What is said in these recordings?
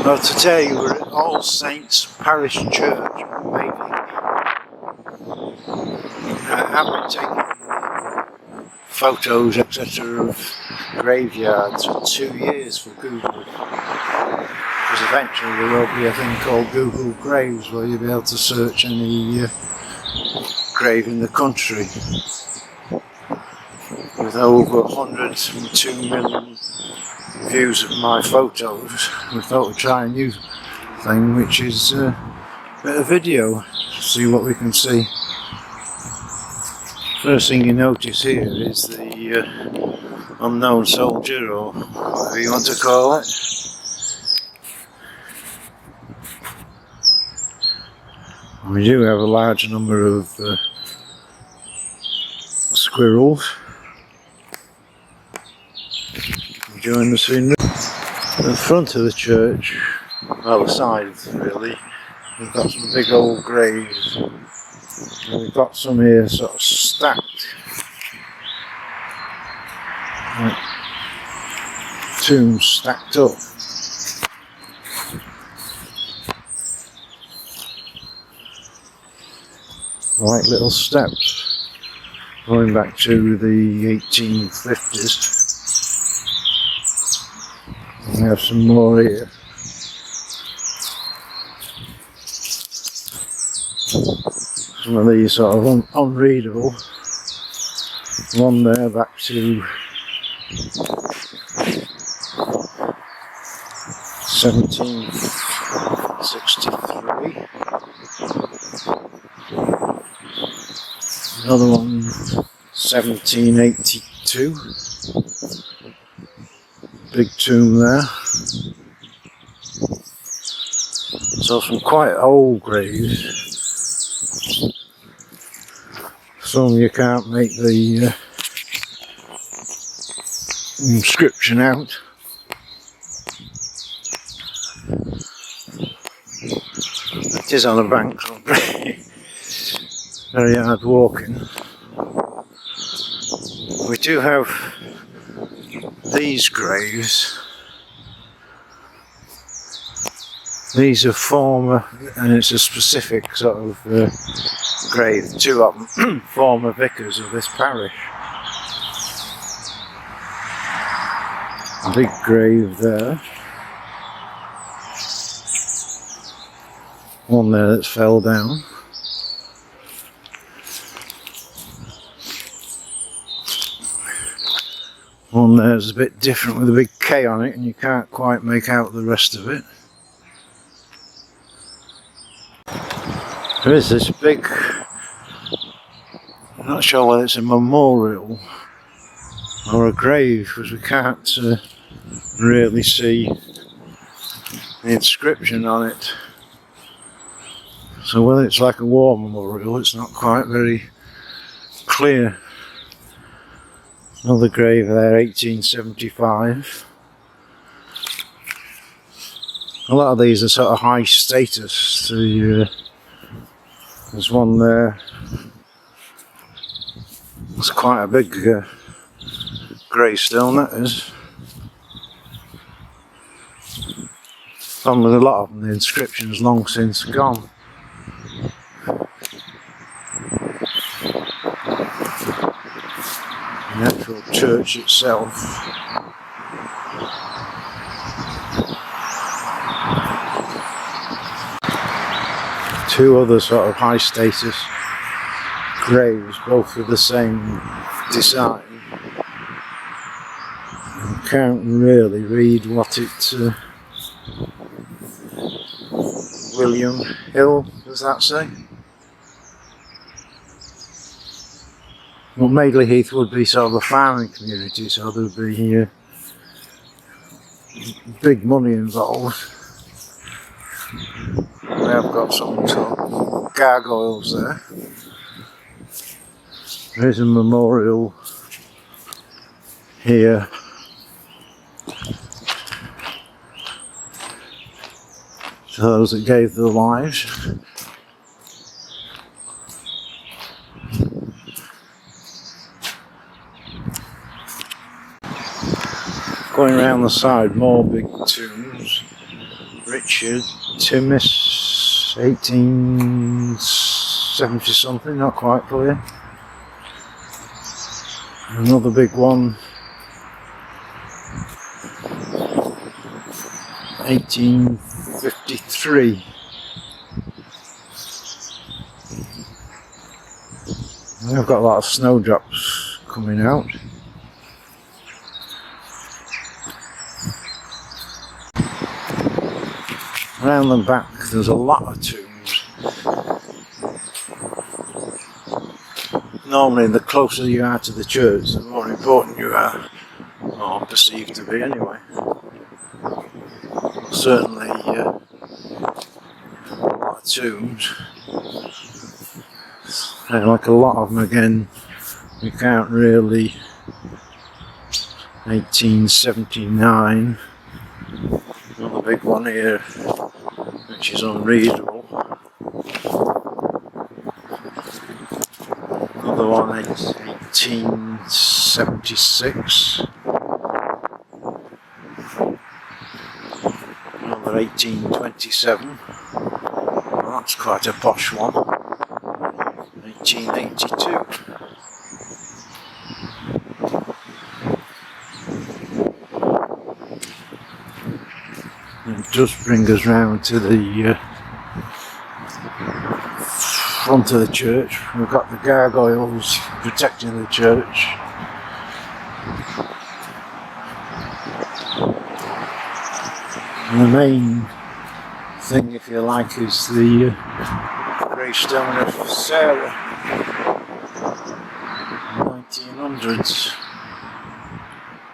Well, today we're at All Saints Parish Church, Madeley. I have been taking photos, etc. of graveyards for 2 years for Google. Because eventually there will be a thing called Google Graves where you'll be able to search any grave in the country. With over 102 million views of my photos, we thought we'd try a new thing, which is a bit of video, see what we can see. First thing you notice here is the unknown soldier, or whatever you want to call it. We do have a large number of squirrels enjoying the scenery. The front of the church, well, the sides really, we've got some big old graves, and we've got some here sort of stacked, like tombs stacked up. Like little steps going back to the 1850s. We have some more here. Some of these sort of unreadable. One there back to 1763. Another one, 1782. Big tomb there. So some quite old graves. Some you can't make the inscription out. It is on a bank, so very hard walking. We do have these graves. These are former, and it's a specific sort of grave, two of them, former vicars of this parish. A big grave there. One there that's fell down. One there's a bit different with a big K on it, and you can't quite make out the rest of it. There is this big, I'm not sure whether it's a memorial or a grave, because we can't really see the inscription on it. So whether it's like a war memorial, it's not quite very clear. Another grave there, 1875. A lot of these are sort of high status. There's one there. It's quite a big gravestone, that is. On with a lot of them, the inscription's long since gone. The actual church itself. Two other sort of high status graves, both with the same design. I can't really read what it. William Hill, does that say? Well, Madeley Heath would be sort of a farming community, so there would be big money involved. We have got some sort of gargoyles there. There's a memorial here. To those that gave their lives. Going around the side, more big tombs. Richard Timmis, 1870 something, not quite clear. Another big one, 1853. I've got a lot of snowdrops coming out. Around the back there's a lot of tombs. Normally the closer you are to the church, the more important you are, or perceived to be anyway. Certainly a lot of tombs. And like a lot of them again, we can't really. 1879, another big one here, which is unreadable. Another one, 1876. Another 1827. Well, that's quite a posh one. 1882. It does bring us round to the front of the church. We've got the gargoyles protecting the church. And the main thing, if you like, is the gravestone of Sarah, 1900s.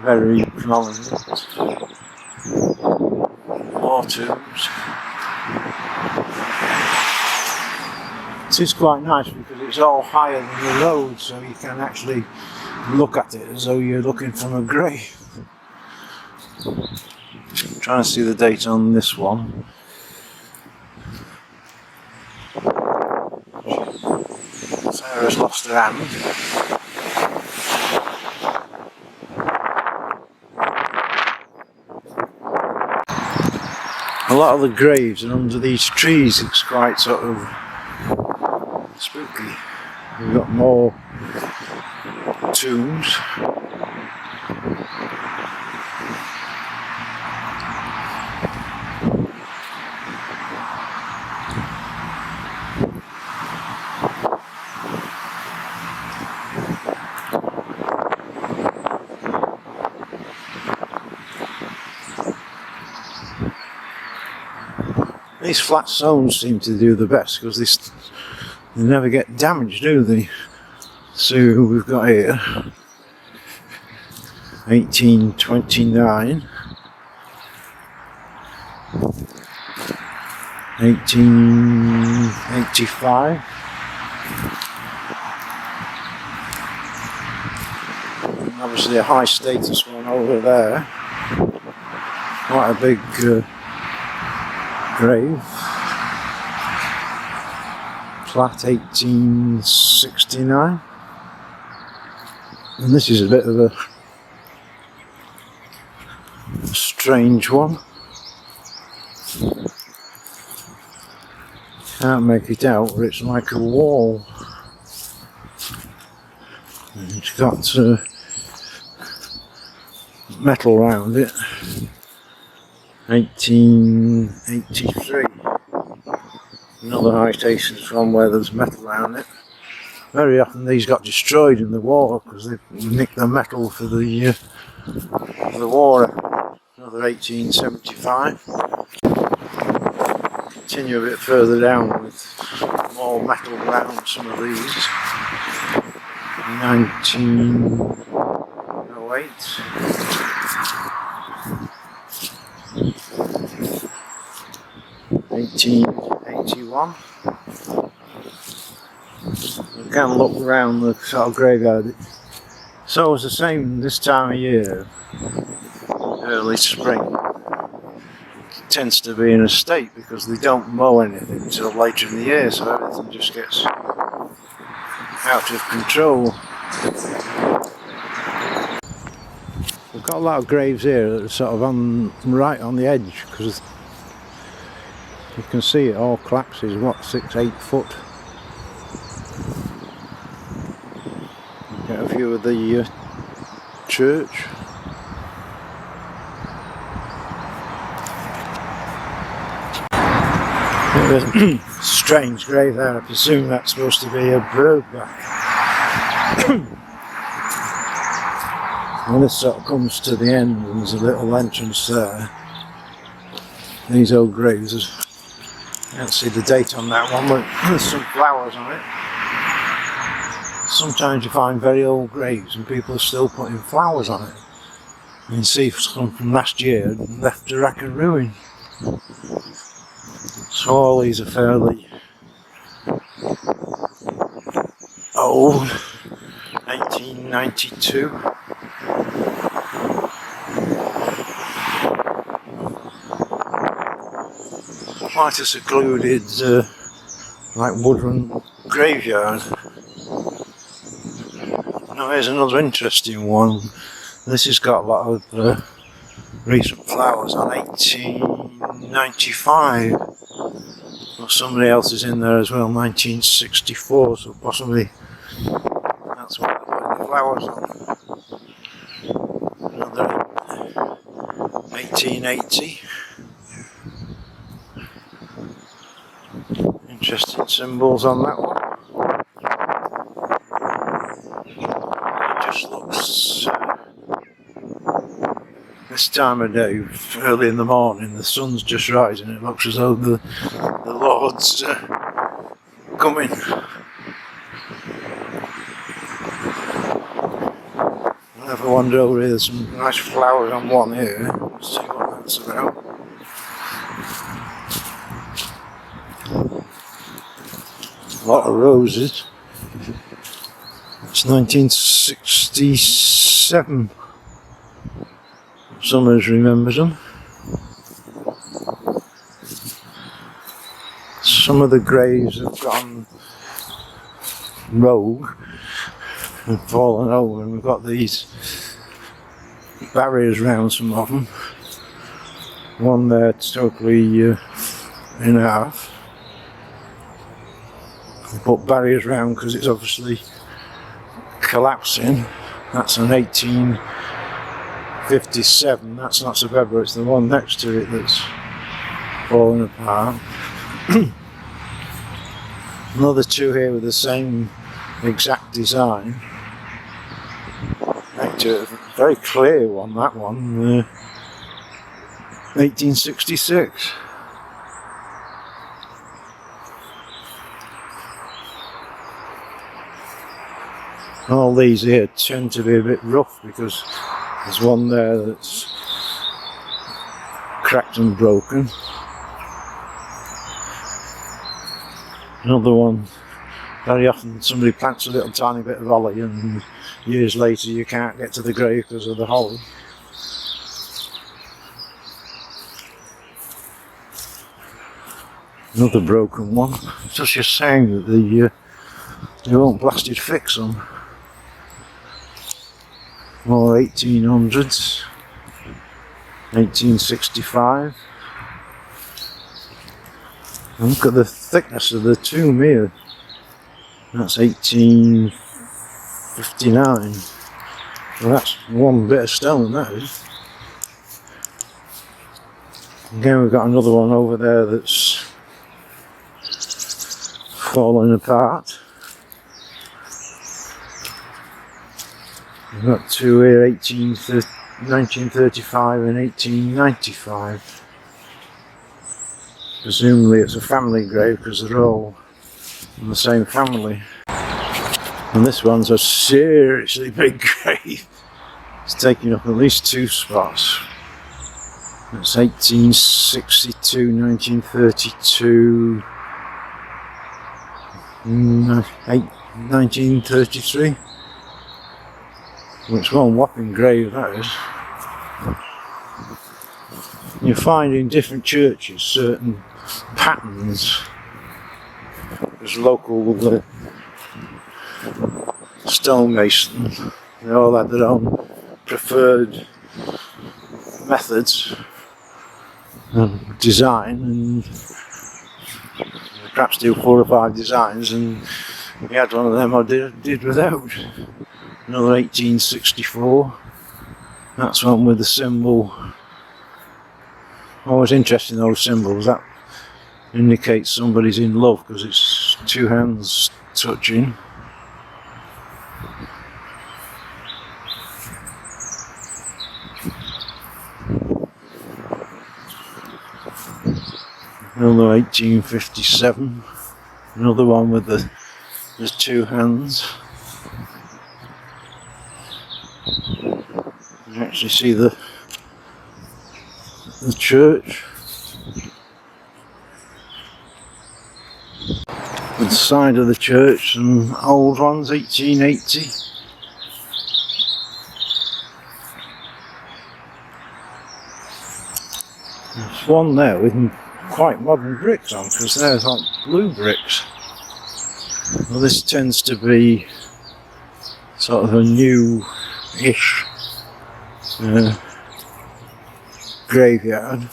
Very prominent. More tombs. It is quite nice because it's all higher than the road, so you can actually look at it as though you're looking from a grave. I'm trying to see the date on this one. Sarah's lost her hand. A lot of the graves are under these trees. It's quite sort of spooky. We've got more tombs. These flat stones seem to do the best because they never get damaged, do they? So we've got here 1829, 1885, and obviously a high status one over there. Quite a big grave. Plat 1869. And this is a bit of a strange one. Can't make it out, but it's like a wall. And it's got metal around it. 1883. Another high stations one where there's metal around it. Very often these got destroyed in the war because they nicked the metal for the war. Another 1875. Continue a bit further down with more metal around some of these. 1908. 1881. You can look around the sort of graveyard. It's always the same this time of year, early spring. It tends to be in a state because they don't mow anything until later in the year, so everything just gets out of control. We've got a lot of graves here that are sort of right on the edge because You can see it all collapses, what, 6-8 foot. Get a view of the church. Strange grave there, I presume that's supposed to be a birdback. When this sort of comes to the end and there's a little entrance there, these old graves, I can't see the date on that one, but there's some flowers on it. Sometimes you find very old graves and people are still putting flowers on it. You can see some from last year left a rack of ruin. So all these are fairly old, 1892. Quite a secluded, like woodland graveyard. Now here's another interesting one. This has got a lot of recent flowers on 1895. Well, somebody else is in there as well, 1964, so possibly that's what they're putting the flowers on. Another 1880. Interesting symbols on that one. It just looks, this time of day, early in the morning, the sun's just rising, it looks as though the Lord's coming. I'll have a wander over here, there's some nice flowers on one here, let's see what that's about. A lot of roses. It's 1967. Summers remembers them. Some of the graves have gone rogue and fallen over, and we've got these barriers round some of them. One there totally in half. We put barriers round because it's obviously collapsing. That's an 1857. That's not so bad, but it's the one next to it that's falling apart. Another two here with the same exact design. Actually, a very clear one, that one. 1866. All these here tend to be a bit rough because there's one there that's cracked and broken. Another one, very often somebody plants a little tiny bit of holly and years later you can't get to the grave because of the holly. Another broken one. It's just your saying that they won't blasted fix them. More 1800s, 1865. And look at the thickness of the tomb here. That's 1859. Well, that's one bit of stone, that is. Again, we've got another one over there that's falling apart. We've got two here, 1935 and 1895. Presumably it's a family grave because they're all in the same family. And this one's a seriously big grave. It's taking up at least two spots. It's 1862, 1932, 1933. It's one whopping grave, that is. You find in different churches certain patterns. There's local stonemasons. They all had their own preferred methods and design, and perhaps do 4 or 5 designs, and we had one of them I did without. Another 1864. That's one with the symbol. Always interesting, those symbols. That indicates somebody's in love because it's 2 hands touching. Another 1857. Another one with there's 2 hands. You can actually see the church. The side of the church, some old ones, 1880. There's one there with quite modern bricks on, because there's like blue bricks. Well, this tends to be sort of a new-ish graveyard.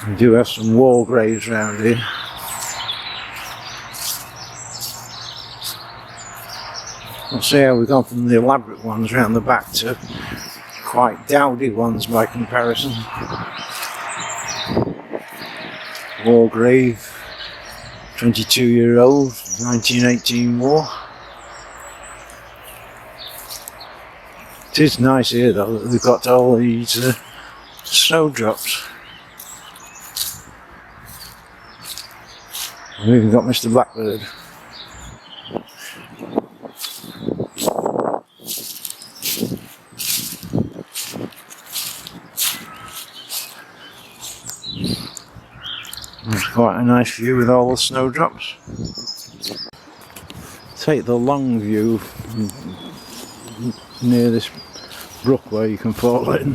We do have some wall graves around here. I'll see how we've gone from the elaborate ones around the back to quite dowdy ones by comparison. Wall grave, 22-year-old, 1918 war. It is nice here though that they've got all these snowdrops. We've even got Mr. Blackbird. There's quite a nice view with all the snowdrops. Take the long view near this brook where you can fall in.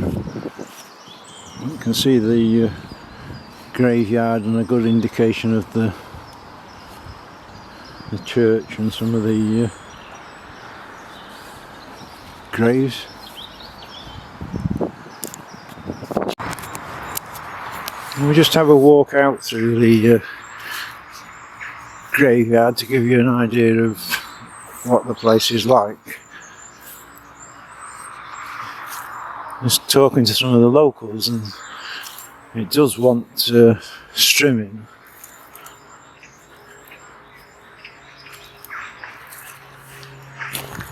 You can see the graveyard and a good indication of the church and some of the graves. And we just have a walk out through the graveyard to give you an idea of what the place is like. Just talking to some of the locals, and it does want strimming.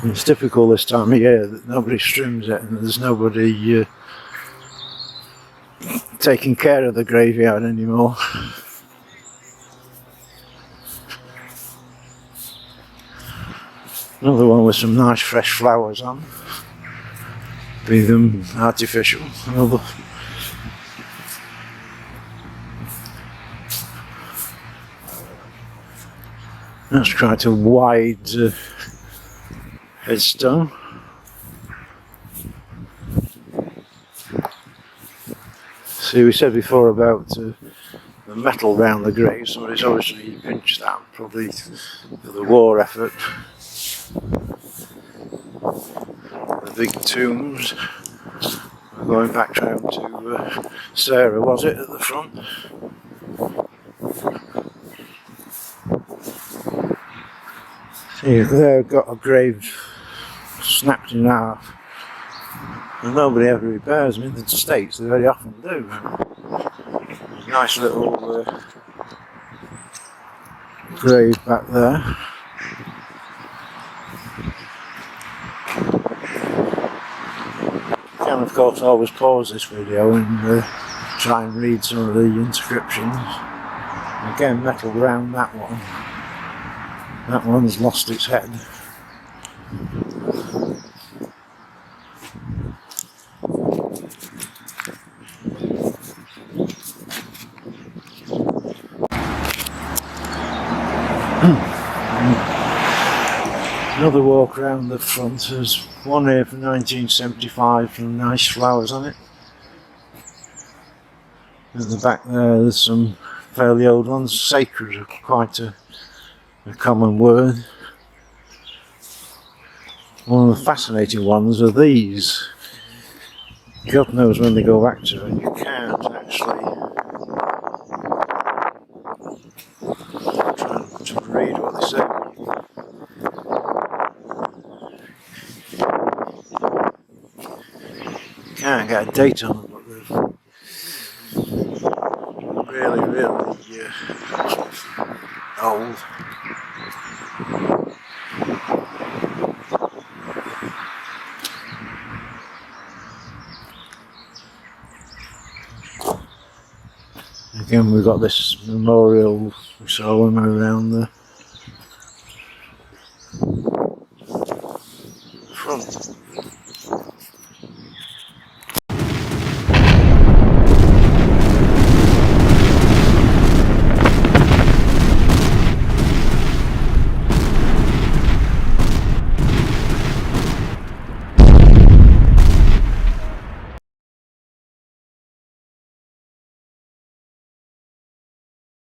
And it's typical this time of year that nobody strims it, and there's nobody taking care of the graveyard anymore. Another one with some nice fresh flowers on, be them artificial. Another. That's quite a wide headstone. See, we said before about the metal round the grave. Somebody's obviously pinched that, probably for the war effort. The big tombs. We're going back round to Sarah, was it, at the front? See, they've got a grave snapped in half. And nobody ever repairs them. In the States they very often do. Nice little grave back there. You can of course always pause this video and try and read some of the inscriptions. Again, metal around that one. That one's lost its head. Another walk around the front. There's one here from 1975 with nice flowers on it. At the back there's some fairly old ones. Sacred are quite a common word. One of the fascinating ones are these. God knows when they go back to, and you can't actually try to read what they say. You can't get a date on them, but they're really old. Again, we've got this memorial we saw when we were around the front.